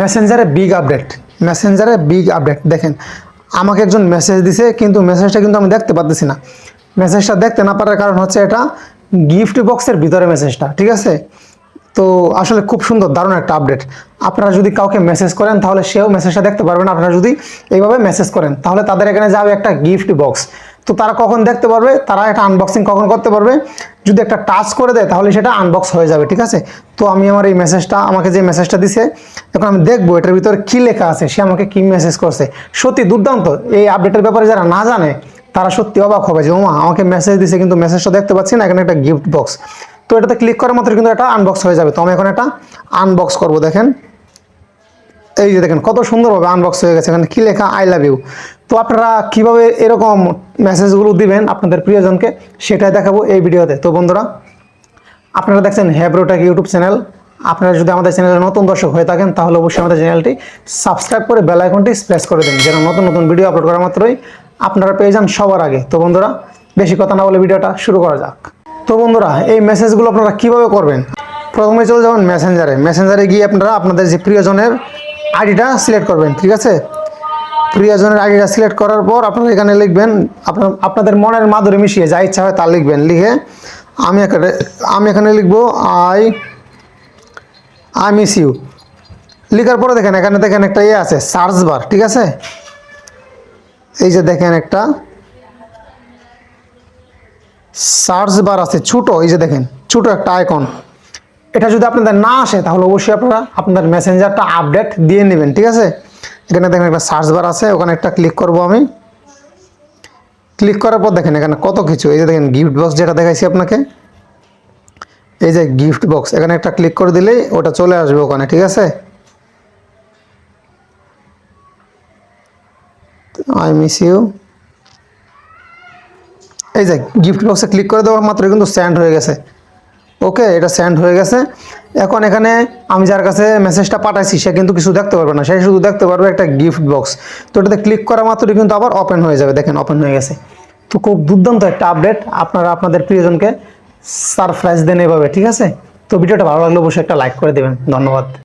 মেসেঞ্জারে big update দেখেন, আমাকে একজন মেসেজ দিছে, কিন্তু মেসেজটা কিন্তু আমি দেখতে পাচ্ছি না। মেসেজটা দেখতে না পারার কারণ হচ্ছে এটা গিফট বক্সের ভিতরে মেসেজটা, ঠিক আছে। তো আসলে খুব সুন্দর, দারুণ একটা আপডেট। আপনারা যদি কাউকে মেসেজ করেন তাহলে সেও মেসেজটা দেখতে পারবেন। আপনারা যদি এইভাবে মেসেজ করেন তাহলে তাদের এখানে যাবে একটা গিফট বক্স। তো তারা কখন দেখতে পারবে, তারা এটা আনবক্সিং কখন করতে পারবে, যদি একটা টাচ করে দেয় তাহলে সেটা আনবক্স হয়ে যাবে, ঠিক আছে। তো আমি আমার এই মেসেজটা, আমাকে যে মেসেজটা দিছে, এখন আমি দেখবো এটার ভিতরে কী লেখা আছে, সে আমাকে কী মেসেজ করছে। সত্যি দুর্দান্ত। এই আপডেটের ব্যাপারে যারা না জানে তারা সত্যি অবাক হবে যে ওমা, আমাকে মেসেজ দিছে কিন্তু মেসেজটা দেখতে পাচ্ছি না, এখানে একটা গিফট বক্স। তো এটাতে ক্লিক করার মাত্র কিন্তু এটা আনবক্স হয়ে যাবে। তো আমি এখন এটা আনবক্স করব। দেখেন, এই যে দেখেন কত সুন্দরভাবে আনবক্স হয়ে গেছে। এখানে কি লেখা, আই লাভ ইউ। তো আপনারা কিভাবে এরকম মেসেজগুলো দিবেন আপনাদের প্রিয়জনকে সেটাই দেখাবো এই ভিডিওতে। তো বন্ধুরা, আপনারা দেখছেন হ্যাব্রোটেক ইউটিউব চ্যানেল। আপনারা যদি আমাদের চ্যানেলে নতুন দর্শক হয়ে থাকেন তাহলে অবশ্যই আমাদের চ্যানেলটি সাবস্ক্রাইব করে বেল আইকনটি প্রেস করে দিন, যেন নতুন নতুন ভিডিও আপলোড করা মাত্রই আপনারা পেয়ে যান সবার আগে। তো বন্ধুরা, বেশি কথা না বলে ভিডিওটা শুরু করা যাক। তো বন্ধুরা, এই মেসেজগুলো আপনারা কিভাবে করবেন, প্রথমে চলে যাবেন মেসেঞ্জারে গিয়ে আপনারা আপনাদের যে প্রিয়জনের আইডিটা সিলেক্ট করবেন, ঠিক আছে। প্রিয়জনের আইডিটা সিলেক্ট করার পর আপনারা এখানে লিখবেন আপনাদের মনের মাধুরী মিশিয়ে যা ইচ্ছা হয় তা লিখবেন। লিখে আমি এখানে লিখবো আই মিস ইউ। লিখার পরে দেখেন এখানে দেখেন একটা আছে সার্চ বার, ঠিক আছে। এই যে দেখেন একটা সার্চ বার আছে ছোটো, এই যে দেখেন ছোটো একটা আইকন। এটা যদি আপনাদের না আসে তাহলে অবশ্যই আপনারা আপনাদের মেসেঞ্জারটা আপডেট দিয়ে নেবেন, ঠিক আছে। এখানে দেখেন একটা সার্চ বার আছে, ওখানে একটা ক্লিক করব আমি। ক্লিক করার পর দেখেন এখানে কত কিছু, এই যে দেখেন গিফট বক্স যেটা দেখাইছি আপনাকে, এই যে গিফট বক্স, এখানে একটা ক্লিক করে দিলেই ওটা চলে আসবে ওখানে, ঠিক আছে। আই মিস ইউ, এই যে গিফট বক্সে ক্লিক করে দেওয়ার মাত্র কিন্তু সেন্ড হয়ে গেছে। ওকে, এটা সেন্ড হয়ে গেছে। এখন এখানে আমি যার কাছে মেসেজটা পাঠাইছি সে কিন্তু কিছু দেখতে পারবে না, সে শুধু দেখতে পারবে একটা গিফট বক্স। তো এটাতে ক্লিক করা মাত্রই কিন্তু আবার ওপেন হয়ে যাবে। দেখেন ওপেন হয়ে গেছে। তো খুব দুর্দান্ত একটা আপডেট, আপনারা আপনাদের প্রিয়জনকে সারপ্রাইজ দেন এভাবে, ঠিক আছে। তো ভিডিওটা ভালো লাগলে অবশ্যই একটা লাইক করে দেবেন। ধন্যবাদ।